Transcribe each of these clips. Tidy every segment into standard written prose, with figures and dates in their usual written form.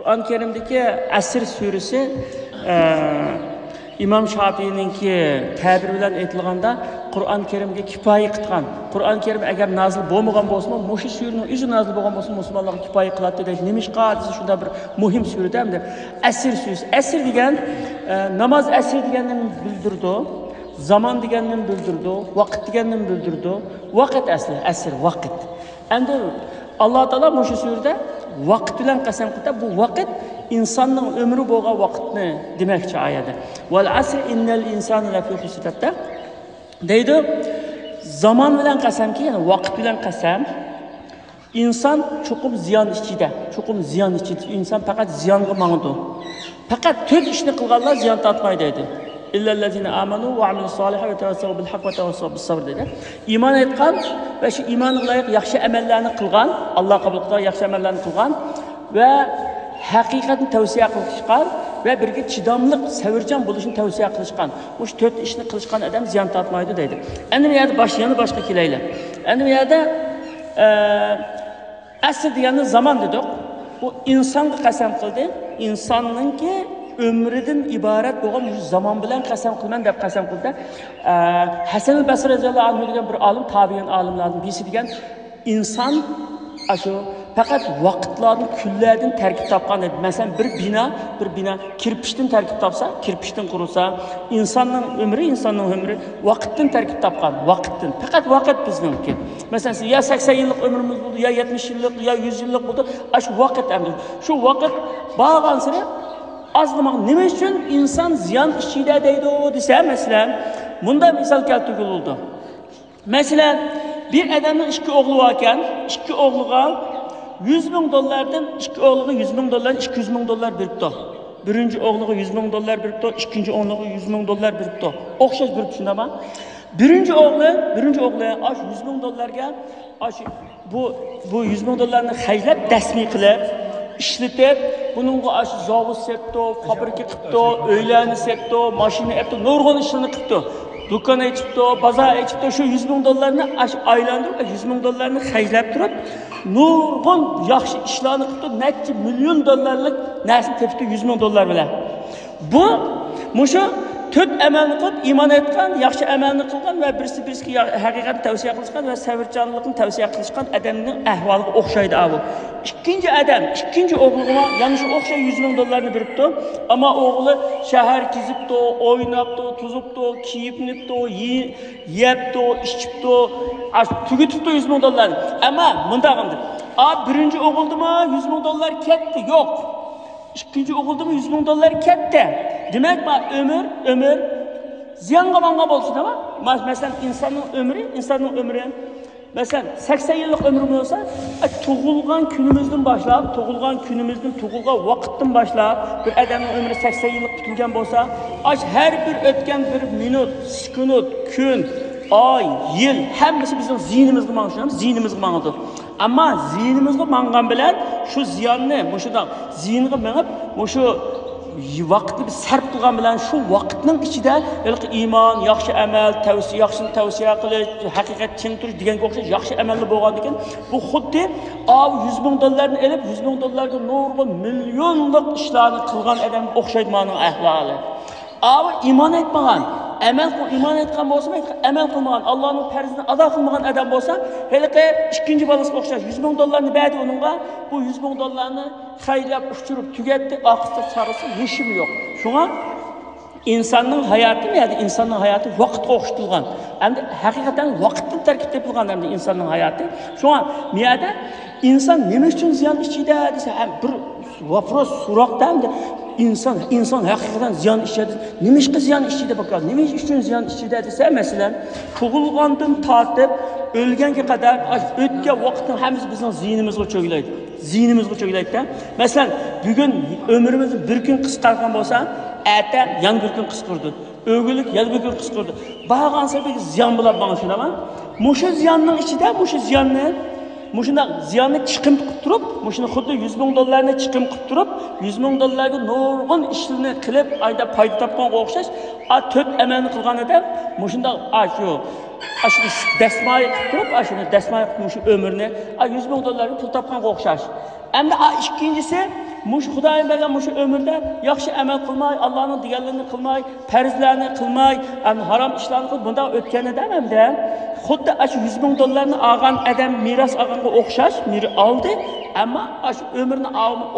Kur'an-ı Kerim'deki Asr suresi İmam Şafii'ninki tabir bilan aytilganda Kur'an-ı Kerim'ge kifoya qilgan. Kur'an-ı Kerim agar nazil bo'lmagan bo'lsa, mushu suraning o'zi nazil bo'lgan bo'lsa, musulmonlarga kifoya qiladi deydi. Nimishqa desa shunda bir muhim surada hamda Asr surasi. Asr degan namoz asr deganni bildirdi. Zaman deganni bildirdi. Vaqt deganni bildirdi. Vaqt asli, asr vaqt. Endi Alloh taolo mushu surada vaqt bilan qasam qildi. Bu vaqt insonning umri bo'lgan vaqtni demakchi oyatda. Val asr innal insana lafi xusratda deydi. Zaman bilan qasamki, ya'ni vaqt bilan qasam, inson chuqur ziyon ichida, chuqur ziyon ichida. Inson faqat ziyonga mangdi. Faqat 4 ishni qilganlar ziyon tortmaydi deydi. İllellezine amanu ve amilus solihat ve tevassav bil hak ve tevassav bis sabr dedi. İman etgan ve şu imanına layık yaxşı amellerini kılgan, Allah kabul kılar yaxşı amellerini kılgan ve hakikatin tavsiye kılışkan ve birge çidamlık, sevircan buluşun tavsiye kılışkan. Bu 4 işini kılışkan adam ziyan tatmaydı dedi. Endi bu yerde başlayanı başka kileyle. Endi bu yerde asr diyanı zaman dedik. Bu insanı qasam kıldı. İnsanın ki ömrüden ibaret bo'lgan zaman bilan qasam qilman deb qasam qildi. Hasan al-Basri radhiyallohu anhu degan bir olim, tabiin olimlardan birisi degan inson shu faqat vaqtlarni kunlardan tarkib topgan dedi. Masalan bir bina kirpishdan tarkib topsa, kirpishdan qurilsa, insonning umri vaqtdan tarkib topgan, vaqtdan. Faqat vaqt bizningki. Masalan siz ya 80 yillik ömrimiz bo'ldi, ya 70 yillik, ya 100 yillik bo'ldi. Shu vaqt endi. Shu vaqt borgan sari azlamak nima uchun inson ziyon ichida deydi desa, masalan, bunda misol keltirildi. Masalan, bir adamning 2 o'g'li bor ekan, 2 o'g'liga 100 ming dollardan 2 o'g'liga 100 ming dollar, 200 ming dollar beribdi. Birinchi o'g'liga 100 ming dollar beribdi, ikkinchi o'g'liga 100 ming dollar beribdi. O'xshash beribdi shundami? Birinchi o'g'li 100 ming dollarga bu 100 ming dollarni xaylab dasmiy qilib işletip, bununla aşı zavod septi, fabrika qilibdi, uylarni septi, mashina epti, nurg'un ishlarni qilibdi. Do'kon ochibdi, bozor ochibdi, shu 100 ming dollarni aylantirib, 100 ming dollarni xaylab turib, nurg'un yaxshi ishlarni qilibdi, necha million dollarlik narsani tepdi 100 ming dollar bilan. Bu mushu 4 amalni qilib, iymon etgan, yaxshi amalni qilgan va birisi-birisiga haqiqatni tavsiya qilishgan va sabrchanlikni tavsiya qilishgan odamning ahvoliga o'xshaydi bu. İkinci o'g'liga yana shu o'xshash 100 ming dollarni beribdi, ammo o'g'li shahar kezibdi, o'ynabdi, tuzibdi, kiyibnibdi, yeyibdi, ichibdi, tugitibdi 100 ming dollarni. Ammo bundaqindi. Birinchi o'g'ildimi 100 ming dollar ketdi, yo'q. İkinci o'g'ildimi 100 ming dollar ketdi. Demek ömür ziyonga manga bo'lsin ama mesela insanın ömrü mesela 80 yıllık ömrüm olsa tug'ilgan kunimizdan boshlab, tug'ilgan vaqtdan boshlab bir adamning ömrü 80 yıllık bitilgan bo'lsa, her bir o'tgan bir minut, sekund, kun, oy, yil hammasi bizning ziynimizga mangishamiz, ziynimizga mangadi. Ama ziynimizga mangan bilan shu ziyonni, mushundoq ziynga mangib, mushu vaqtni biz sarf qilgan bilan shu vaqtning ichida iymon, yaxshi amal, tavsiya qilish, haqiqat tushunish deganga o'xshash yaxshi amallar bo'lgan ekan. Bu xuddi 100 ming dollarni olib, 100 ming dollarga nurg'un millionlik ishlarni qilgan odamga o'xshaydi mana ahvoli. İman etmagan, iman etgan bo'lsa, amal qilmagan, Allohning farzini ado qilmagan odam bo'lsa, haliqi ikkinchi balasiga o'xshash 100 ming dollarni berdi uningga, bu 100 ming dollarni xayrlab uchirib tugatdi, oxirida sarisi yeshimi yo'q. Shunga insonning hayoti, ya'ni insonning hayoti vaqtga o'xshatilgan. Endi haqiqatan vaqtdan tarkib topilgan endi insonning hayoti. Shunga miyada inson nima uchun ziyon ichida desa, bir vapros so'roqdan inson hakikaten ziyan işledi. Nimişki ziyan işçide bakar. Nimiş üçün ziyan işçide dese mesela tug'ilgandan tortib o'lganga qadar o'tgan vaqtning hammasi bizning ziynimizga cho'g'laydi. Ziynimizga Mesela bugün ömrümüzü bir kun qisqargan bo'lsa, erta yana bir kun qisqirdi. O'g'illik yana bir kun qisqirdi. Ba'zan sabab ziyon bo'lib bana shunaman. Mushu ziyonning ichida Muşunda ziyanı çıkım tutup, muşunda xuddi 100 ming dollarni çıkım tutup, 100 ming dollarga nurg'un ishlarni qilib, ayda foyda topgan o'xshash, 4 amalni qilgan odam, muşunda shu dasmoy tutup, shuni dasmoy qilib ömrni 100 ming dollarga pul topgan o'xshash. Endi ikkinchisi mush Xudoyim bergan mush ömürdə yaxşı amal qilmay, Allohning deganlarini qilmay, farzlarni qilmay, harom ishlarni qilib bunda o'tganidan hamda xuddi shu 100 ming dollarni olgan odam meros olganga o'xshash oldi, ammo shu ömrni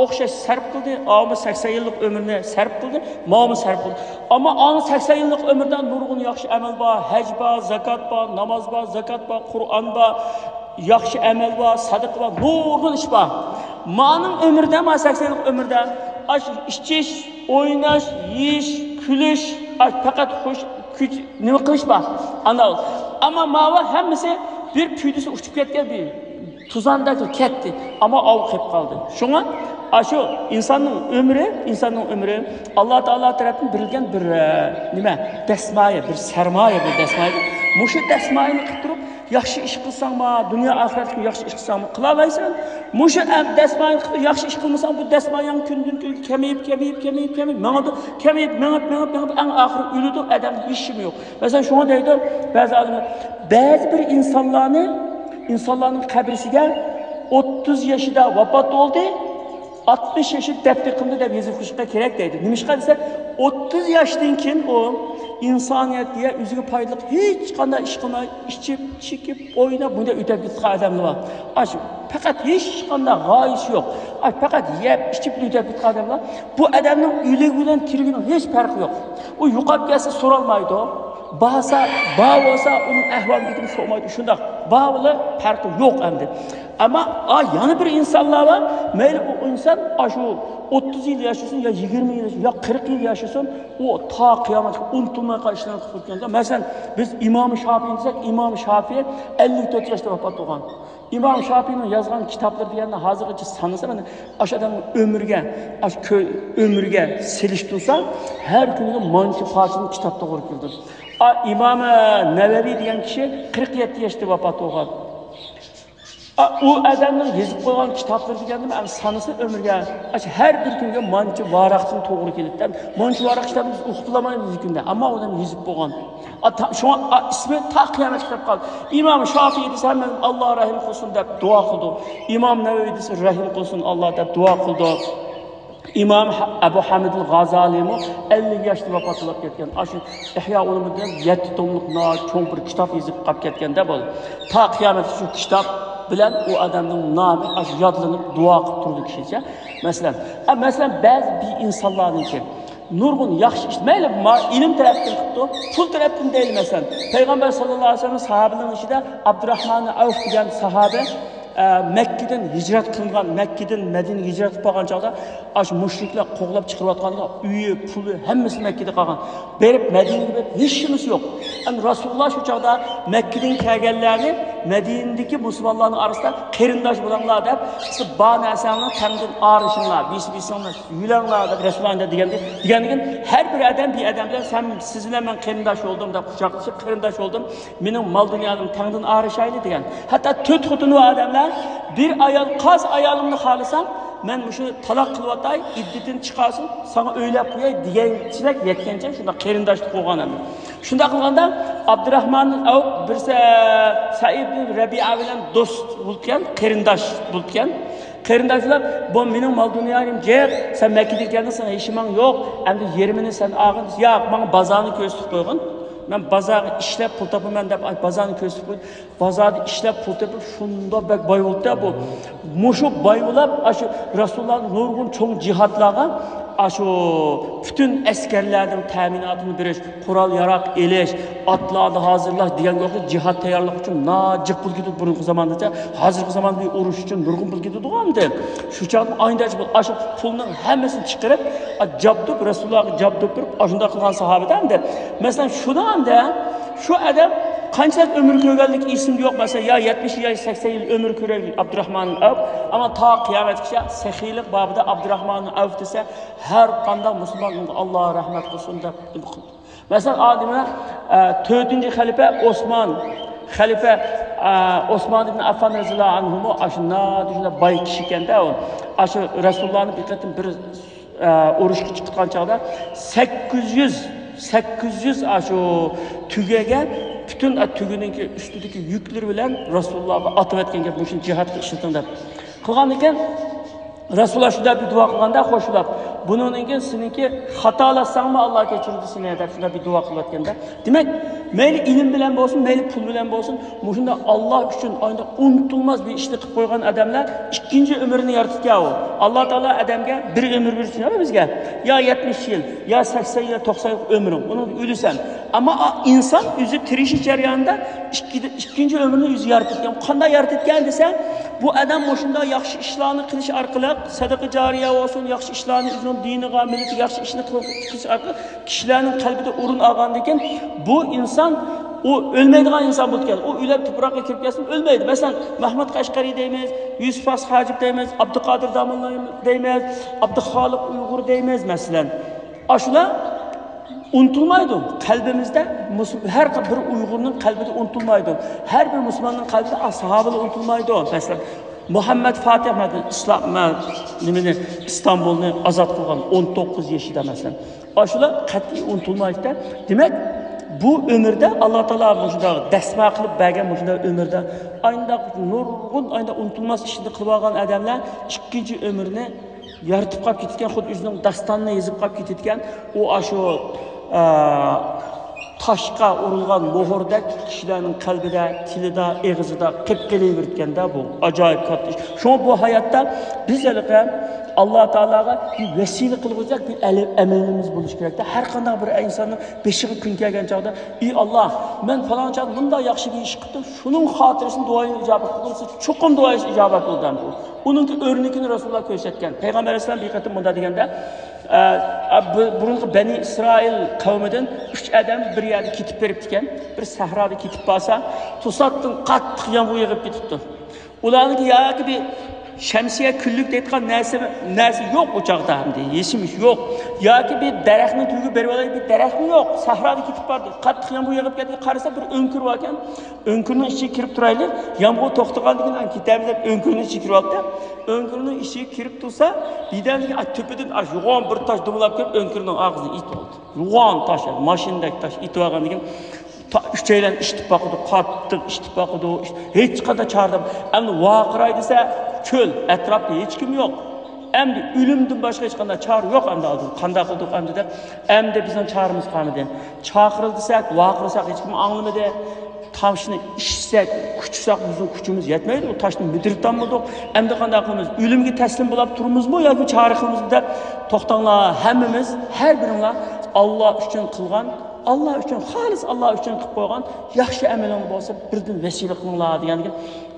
o'xshash sarf qildi, 80 yillik ömrni sarf qildi, mo'min sarf qildi. Ammo 80 yillik ömrdan nurg'un yaxshi amal bor, haj bor, zakot bor, namoz bor, zakot bor, Qur'on bor, yaxshi amal bor, sadaqa bor, nurg'un ish bor. Ma'nun ömrdə, 80 yıllık ömrdə içiş, oynaş, yiyiş, külüş, faqat xoş, nima qilish bor. Ama mava hammasi bir püydüsü uçup ketgan bir tuzandaki ketdi, ama av qilib qoldi. Şuna shu insonning ömrü Alloh taolo tarafından berilgan bir nima? Dasmoya, bir sarmoya, bir dasmoya. Mushu dasmoyani qilib turib yaxshi ish qilsangmi, dunyo oxiratga yaxshi ish qilsangmi qila olaysan. Mushu dasmoyani qilib yaxshi ish qilmasang bu dasmoyang kundan kunga kamayib, mangadi, kamayib, eng oxiri o'ladi, odam hech nima yo'q. Masalan, shunga deydi ba'zi olimlar, ba'zi bir insonlarning qabrisiga 30 yoshida vafot bo'ldi, 60 yaşı dəfni qıldı deb yazıb qo'shishga kerak deydi. Nimişqa desa 30 yoshdan keyin o insoniyatga o'ziga foydali hech qanday ish qilmay, ichib, chekib, o'ynab bunda o'tib ketgan odamlar bor. Shu faqat hech qanday g'oyasi yo'q. Faqat yeb, ichib o'tib ketgan odamlar. Bu odamning o'ligi bilan tirigining hech farqi yo'q. U yo'qolib kelsa so'ralmaydi. Bağsa, onun ahvalini sormaydı. Şunda bağlı farkı yok endi. Ama yani bir insanlar var. Meyli o insan şu 30 yıl yaşasın ya 20 yıl yaşasın ya 40 yıl yaşasın, o ta kıyamet unutulmaya karşılanan kıfırken. Mesela biz İmam-ı Şafii'ni desek, İmam-ı Şafii 54 yaşta vefat olgan. İmam Şafii'nin yazgan kitapları diyenler hazırlıcı sanırsa ben aşağıdan ömürge seliştirse her günde mançı parçanın kitapta korkuldu. İmam-ı Nevevi diyen kişi 47 yaşta vefat olgan. O adamın yazıp koygan kitapları diyendim sanısı ömürge her bir günde mançı varaqsın doğru geldi. Mançı varaq kitabı biz uqtulamayız günde ama o adam yazıp koygan. Şu an ismi ta kıyamet kitap kaldı. İmam Şafii dese hemen Allah rahim kılsın deyip dua kıldı. İmam Nevevi dese rahim kılsın Allah deyip dua kıldı. İmam Ebu Hamid'il Gazali'mi 50 yaşta vefat olup ketken. Aşı İhya Ulumuddin 7 tomluk çoğun bir kitap yazıp kap ketken de böyle. Ta kıyamet şu kitap bilen o adamın namı yadlanıp dua kılıp durdu kişice. Mesela bazı bir insanların ki nurgun yaxşı iş, meyli ilim tarafından kıptı, pul tarafından değil mesela. Peygamber sallallahu aleyhi ve sellem sahabenin içinde Abdurrahman Avf diyen sahabe Mekke'den hicret kılgan, Mekke'den Medine'ye hicret kılgan çağda aşı müşrikler qoğlap çıkırıp atkanlığa üye, pulu, hemmesi Mekke'de kalgan. Berip Medine'ye gibi hiç şeyimiz yok. Yani Resulullah şu çağda Mekke'den kelgenlerini Medine'deki Müslümanların arasında kerindaş bulanlar deyip işte bağ nesanlar temden ağrışınlar, bismillah, yülenler deyip Resulullah'ın da diyen her bir adam bilen sen sizinle ben kerindaş oldum da kucaklaşıp kerindaş oldum. Benim mal dünyadım temden ağrışaylı diyen. Hatta tüt hutunu adamlar bir ayal, kaz ayalımını halısan ben şu talak kılvatay, iddetin çıkarsın, sana öyle koyay diyençilik yetkence şunda kerindaşlık olgan hem. Şunda kılganda Abdurrahman'ın Avf bir Said bin Rabi'a bilen dost bulutken, kerindaş bulutken. Kerindaşlar, bu benim mal dünyayım, sen Mekke'de geldin, sana işiman yok, hem de yerimini sen ağın, ya bana bazarını gösterip koygun. Ben bazarı işlep pul tapım ben de bazarını gösterip koydum. Bazarda işlep pul tapım şunda bek bayıldı da bu. Muşu bayılap, aşı Resulullah'ın nurgun çoğun cihatlarına aşı bütün askerlerden teminatını biriş, kural yarak, eleş, atlarını hazırlak diyen yoktu. Cihat tayarlık için nacık pul gidiyordu bunun zamanında. Hazırlık zamanında bir uğruş için nurgun pul gidiyordu o de. Şu çağda aynı aşı pulunun hemesini çıkarıp cabdıp, Resulullah'ı cabdıp durup aşında kılgan sahabeden de. Mesela şundan da şu adam kançalık ömür körgellik isim yok mesela ya 70 ya 80 yıl ömür körgellik Abdurrahman'ın Avf ama ta kıyamet kişi sehilik babında Abdurrahman'ın Avf dese her kanda Müslüman Allah'a rahmet kılsın da mesela adımlar 4. halife Osman ibn Affan radıyallahu anhu'mu aşına düşüne bay kişiken de o aşı Resulullah'ın bir oruçlu çıkan çağda 800 aşı tügege bütün tügünün üstündeki yükleri bilen Resulullah'a atıp etken bu işin cihatı işitinde. Kılgan iken Rasululloh shunday bir duo qilganda qo'shilib, bundan keyin seniki xatolasangmi Alloh kechirdi seni deb shunday bir duo qilayotganda, demak, mayli ilm bilan bo'lsin, mayli pul bilan bo'lsin, shunda Alloh uchun oyda unutilmas bir ishni qilib qo'ygan odamlar ikkinchi umrini yaratgan u. Alloh taolo odamga bir umr bersin bizga. Yo 70 yil, yo 80 yil, 90 yil umring, uni o'lasan. Ammo inson o'zi tirish jarayonida ikkinchi umrini o'zi yaratgan. Qanday yaratgan desa, bu odam shunda yaxshi ishlarni qilish orqali sadaqa jariya bo'lsin, yaxshi ishlarni o'zining diniga, millatiga yaxshi ishni qilish orqali kishilarning qalbida o'rin olgandan keyin bu inson o ölmeydiğin insan bo'lgan. O o'lib tuproqqa kirib kelsin, o'lmaydi. Masalan, Mahmud Qashqariy deymiz, Yusuf Asxojib deymiz, Abduqodir Damonnoy deymiz, Abduxoliq Uyg'ur deymiz masalan. Shular unutilmaydi. Qalbimizda har bir Uyg'urning qalbida unutilmaydi. Har bir musulmonning qalbida ashabilar unutilmaydi. Masalan, Muhammad Fatih İstanbul'ni azod qilgan 19 yoshida masalan. Shular qat'iy unutilmaydi. Demak, bu ömürde Allah Teala şunda desma kılıp bergen şunda ömürde aynı nurgun aynı unutulmaz işini kılbagan adamlar ikinci ömrünü yaratıp kap gitken xud özünün dastanını yazıp kap gitken o aşı taşqa urulgan mo'g'irdak kishilarning qalbida, tilida, eg'izida qilib-qilib bu ajoyib katta ish. Shunga bu hayotda biz Alloh taologa bir vesile qilg'izak bir amalimiz bo'lishi kerak. Har qanday bir insonning beshiga kun kelgan chog'da, "Ey Alloh, men falon chog' bunday yaxshi bir ish qildim. Shuning xotirasini duoyini ijobat qilsa, cho'qim duoyini ijobat bo'lgan bu." Uning o'rnikini Rasululloh ko'rsatgan. Payg'ambar alayhisalom bir qatim bunda deganda, burungi Bani İsrail qavmidan 3 odam bir yerda ketib beribdi-ekan. Bir sahroda ketib qolsa, to'satdan qattiq yomg'ir yog'ib ketibdi. Ularning yoki bir şemsiye küllük deydigan narsa yo'q o chog'da hamda yeshimish yo'q. Yoki bir daraxtni tuyg'ib berib oladigan bir daraxtmi yo'q. Sahroda ketib bordi. Qattiq yomg'ir yog'ib ketdi. Qarasa bir o'nkir bor ekan. O'nkirning ichiga kirib turaylik. Yomg'ir to'xtagandan keyin ketamiz deb o'nkirning ichiga kirib oldi. O'nkirning ichiga kirib tursa, birdan tepadan yo'g'on bir tosh dumlab kelib o'nkirning og'zini it oldi. Yo'g'on tosh, mashinadagi tosh it olgandan keyin üçeylen iştip bakıdı, qattiq iştip bakıdı, hiç qada çağırdım. Endi vaqıray desa, çöl, etrafta hiç kim yok. Endi ölümdün başka hiç qanday çağrı yok endi aldı. Qanday qildik endi de, endi bizning çağrımız qolmadi. Çağırıldısak, vaqırasak hiç kim anlamadı. Taşını işsek, küçsek bizim gücümüz yetmeydi. O taşını müdirib tanmadık. Endi qanday qilamiz? Ölümge teslim bo'lib turmizmi yoki çağrı qilamiz deb to'xtanglar, hammamiz, har biringlar Allah uchun qilgan Allah üçün, xalis Allah üçün qilib qo'ygan yaxshi amaling bo'lsa birdan vesile qilinglar deganga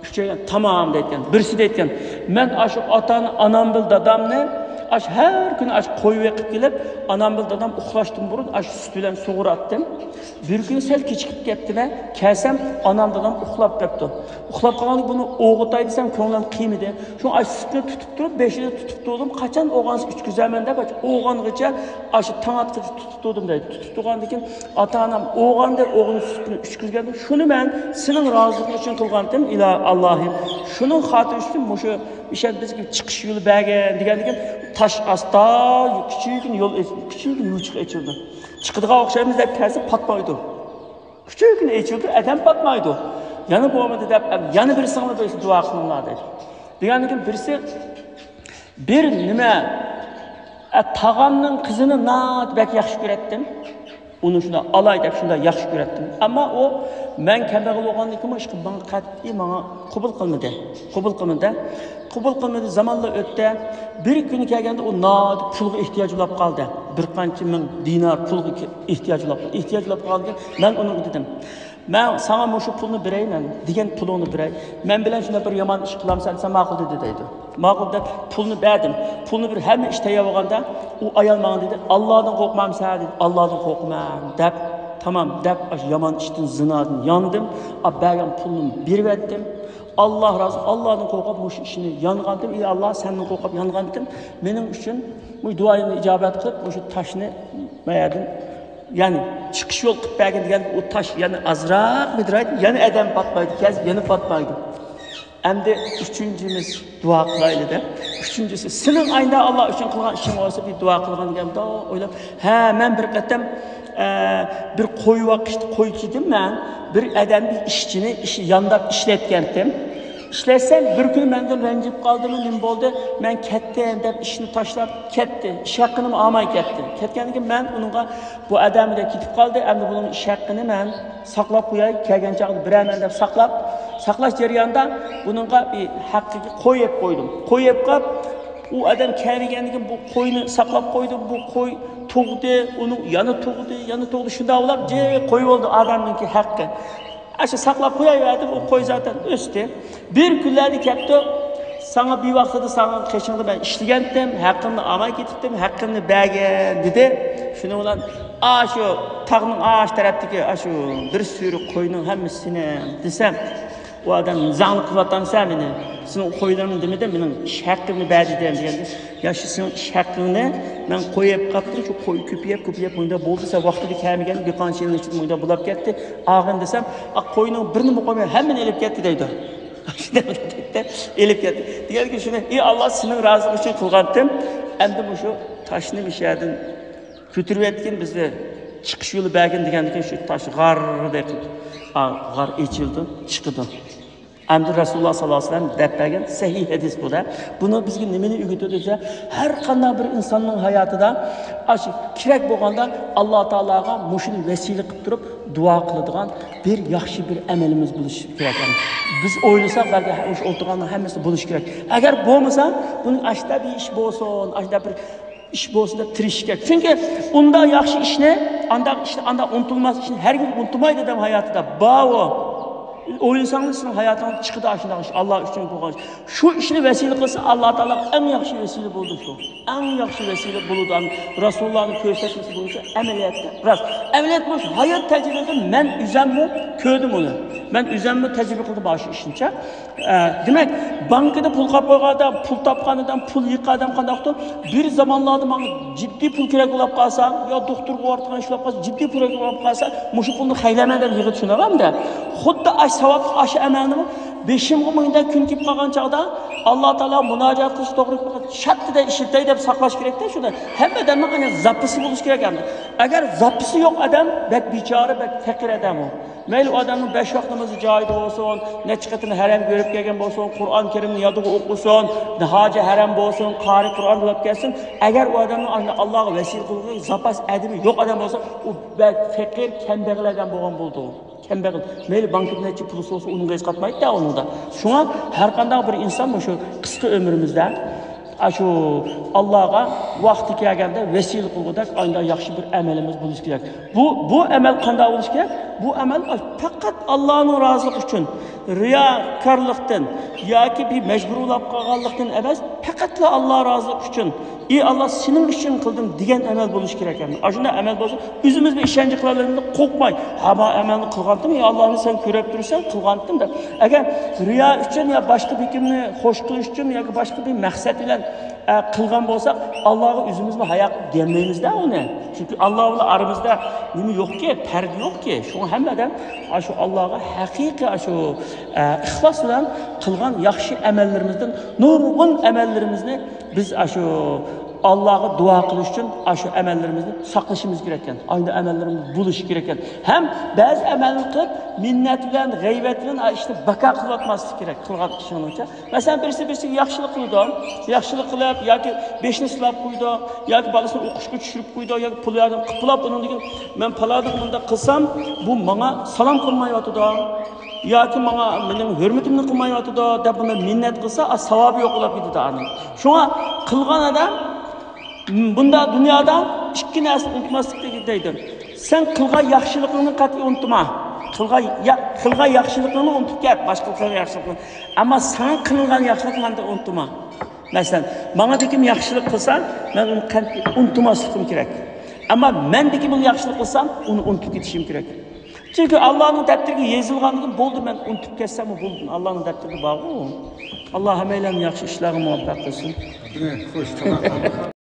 uchaygan tamam deyotgan. Birisi deyotgan, men shu otani, anam bil dadamni her gün qo'yib yiqib kelib, anam bil dadam uxlashdan burun sut bilan sug'uratdim. Bir kun sel kechikib ketdi-da, kelsam anam dadam uxlab qolibdi. Uxlab qolganlik buni o'g'itay desam ko'nglim qiymadi. Shu sutni tutib turib, beshida tutib turdim. Qachon o'g'ansiz uchkizaman deb, o'g'ang'icha shu tong atqicha tutib turdim deydi. Tutib turgandan keyin ota-onam o'g'anda o'g'ni sutni uchkizganda, shuni men sening roziliqing uchun qilgandim, ila Allohim. Shuning xotiri uchun mushu ishga bizga chiqish yo'li bergan degandan keyin taş asta küçük yol çıkı açıldı. Çıkıdığa okşayımız dep tersi patmaydı. Küçük açıldı, adam patmaydı. Yanı bu olmadı dep, yanı birisi sana böyle dua kılınlar dedi. Diğerinin birisi bir nime tağamның kızını naat bek yaxşı görettim. Onu şuna alay dep şunda yaxşı görettim. Ama o men kembag'al bo'lganligim ishqi bana qat'iy menga qabul qilmadi. Qabul qilmadi, zamonlar o'tdi. Bir kuni kelganda u nod pulga ehtiyoj bo'lib qoldi. Bir qancha ming dinar pulga ehtiyoj bo'lib qoldi. Men uni dedim. Men sana mushu pulni berayman, degan pulni beray. Men bilan shunda bir yomon ish qilamsan, sen ma'qul dedi. Ma'qul deb pulni berdim. Pulni bir hamma ish tayyor bo'lganda u ayol menga dedi, "Allohdan qo'rqmamsan" dedi. "Allohdan qo'rqman" deb tamam deb yomon ishdan zinodan yondim. Bergan pulni berib etdim. Allah razı, Allah'ın qo'rqib bu ishni yongandim. Ey Allah, senden qo'rqib yongandim. Mening uchun bu duoyimni ijobat qilib, o'sha toshni mayadin, ya'ni chiqish yo'l qilib bergan degan o tosh yana azroq midraydi, yana adam patmaydi, yana patmaydi. Endi üçüncümüz dua qilaylik-da. Üçüncüsü sening ayda Allah uchun qilgan ishing bo'lsa bir duo qilgan deganimda o'ylab, ha men bir qatam bir qo'y vaqt qo'ychidim men, bir adam bir ishchini ishi yondab ishlatgandim. İşləsəm bir gün məndən rəncib qaldımı, nim oldu, mən ketdim deb işini taşlab ketdi. İş haqqını almay ketdi. Ketgandan keyin mən onunğa bu adamı da ketib qaldı. Endi bunun iş haqqını mən saqlab qo'yay, kelgan chaqda biraman deb saqlash jarayonida bununğa bir haqqiga qo'yib qo'ydim. Qo'yib qolib u adam kelgandan keyin bu qo'yni saqlab qo'ydi. Bu qo'y tug'di, uni yana tug'di, shunda olab qo'yib oldi odamninki haqqi. Aşı saklap koyuverdim, o koy zaten üstü. Bir günlerde kepti, sana bir vakti sana keşinde ben işleyendim, hakkımı ama gittim, hakkımı bergen dedi. Şunu olan, şu tağının ağaç taraftaki, şu bir sürü koyunun hemsini desem, o adam zanlı kıvatan sen beni, senin koyunlarını demeden benim iş hakkımı berdiğim geldi. Ya şu senin iş hakkını ben koyup kaptım, şu koyu küpüyep bunda bolduysa vakti de kelmegen bir kanç yılın içinde bunda bulap gitti. Ağın desem, koyunun birini mi koymayın, hemen elip gitti deydi. Elip gitti. Diğer ki şunu, Allah senin razılık için kılgandım. Endi bu şu taşını bir şeyden götürüp etkin bizde çıkış yolu bergen degendeki şu taş gar içildi, çıktı. Endi Rasulullah sallallahu aleyhi ve sellem dep bergen sahih hadis bu da. Bunu bizga nimani o'rgatadi? Har qanday bir insonning hayotida aşı kerak bo'lganda Alloh taologa mushuni vasila qilib turib duo qiladigan bir yaxshi bir amalimiz bo'lishi kerak. Biz o'ylasak balki o'sha o'tirganning hammasi bo'lishi kerak. Agar bo'lmasa, buning ashda bir ish bo'lsin, ashda bir ish bo'lsin deb tirish kerak. Chunki unda yaxshi ishni, anda unutilmas ishni har kun unutmaydi deb hayotida bavo. O'ylasangiz sizning hayotingizdan chiqdi ashunday ish, Alloh uchun bo'lgan. Shu ishni vasila qilsa, Alloh taolo eng yaxshi vasila bo'ldi shu. Eng yaxshi vasila bo'ldi. Rasulullohning ko'rsatmasi bo'yicha amaliyotda rost. Amaliyot bu hayot tajribasida men o'zimni ko'rdim uni. Men o'zimni tajriba qildim shu ishnicha. Demak, bankada pul qolib qo'yganda, pul topganidan, pul yiqqanidan qandaqdir? Bir zamonlarda menga jiddiy pul kerak bo'lib qolsa, yo doktorga borgan ishlab qolsa, jiddiy pul kerak bo'lib qolsa, mushu pulni qaylaman deb yig'ib tushunamda. Xuddi savab aşı emelini 5 mingda kun kelib qolgan chaqda Alloh taolo munojat qilish to'g'ri shartida ishlatay deb saqlash kerak-da shunda. Hammadan mana zapisi bo'lish kerak endi. Agar zapisi yo'q odam, bak bechora, bak faqir odam u. Mayli odamning 5 vaqt namozi joyida bo'lsin, necha qatini haram ko'rib kelgan bo'lsin, Qur'on Karimni yodiga o'qisin, hoji haram bo'lsin, qori Qur'on o'qib kelsin. Agar u odamning Allohga vasil qilgan zapas adami yo'q odam bo'lsa, u faqir, kambag'al bo'lgan bo'ldi. Kambag'al. Mayli bankda necha pul bo'lsa, uning hech qatmaydi-da uningda. Shunga har qanday bir inson shu qisqa umrimizda şu Allah'a vaqti kelganda vesile qilgudak ayda yaxshi bir amalimiz bo'lishi kerak. Bu amal qanday bo'lishi kerak? Bu amal faqat Allohning roziligi uchun, riyokorlikdan yoki bir majburlab qolganlikdan emas, faqat Alloh roziligi uchun. Allah senin için qildim degan amal bo'lishi kerak ekan. Ashunday amal bo'lsa, o'zimiz bir ishonch qilaveramiz, qo'rqmay, ha men amalni qilgandim, Allohni sen ko'rib tursan, qilgandim deb. Agar riyo uchun yo boshqa bir kimni xo'sh qilish uchun yoki boshqa bir maqsad bilan qilgan bo'lsak, Allohga o'zimizni hayo demaymiz-da uni. Chunki Alloh bilan aramizda nima yo'q-ki, farq yo'q-ki. Shuni hammadan shu Allohga haqiqiy shu ixlos bilan qilgan yaxshi amallarimizdan nurg'un amallarimizni biz shu Allah'a dua qilish uchun shu amallarimizni saqlashimiz kerak ekan. Ayni amallarimiz bo'lishi kerak ekan. Ham ba'zi amalni qilib, minnat bilan, g'aybat bilan ishni baka qilayotmaslik kerak qilgan ishoncha. Masalan, birisi yaxshilik qildi, yaxshilik qilib yoki 5 ni silab qo'ydi, yoki bolasini o'qishga tushirib qo'ydi, yoki pullarni qiplab uningga men paladi bunda qilsam, bu menga salom qilmayotdi. Yoki mening hurmatimni qilmayotdi deb buni minnat qilsa, savobi yo'q bo'lib ketadi. Shunga qilgan odam bunda dunyoda ikki narsa unutmaslik deydi. Sen qilgan yaxshilikni qat'iy unutma. Qilgan yaxshilikni unutib ket, boshqa qilgan yaxshilikni. Ammo sen qilgan yaxshilikni unutma. Masalan, menga dekim yaxshilik qilsa, men uni qat'iy unutmasligim kerak. Ammo men dekim bu yaxshilik qilsam, uni unutib ketishim kerak. Çünkü Allah'ın depteriga yezilganligi bo'ldi, men unutib ketsam bo'ldi. Allah'ın depteriga bor. Allah hammalarni yaxshi ishlariga muvaffaq qilsin.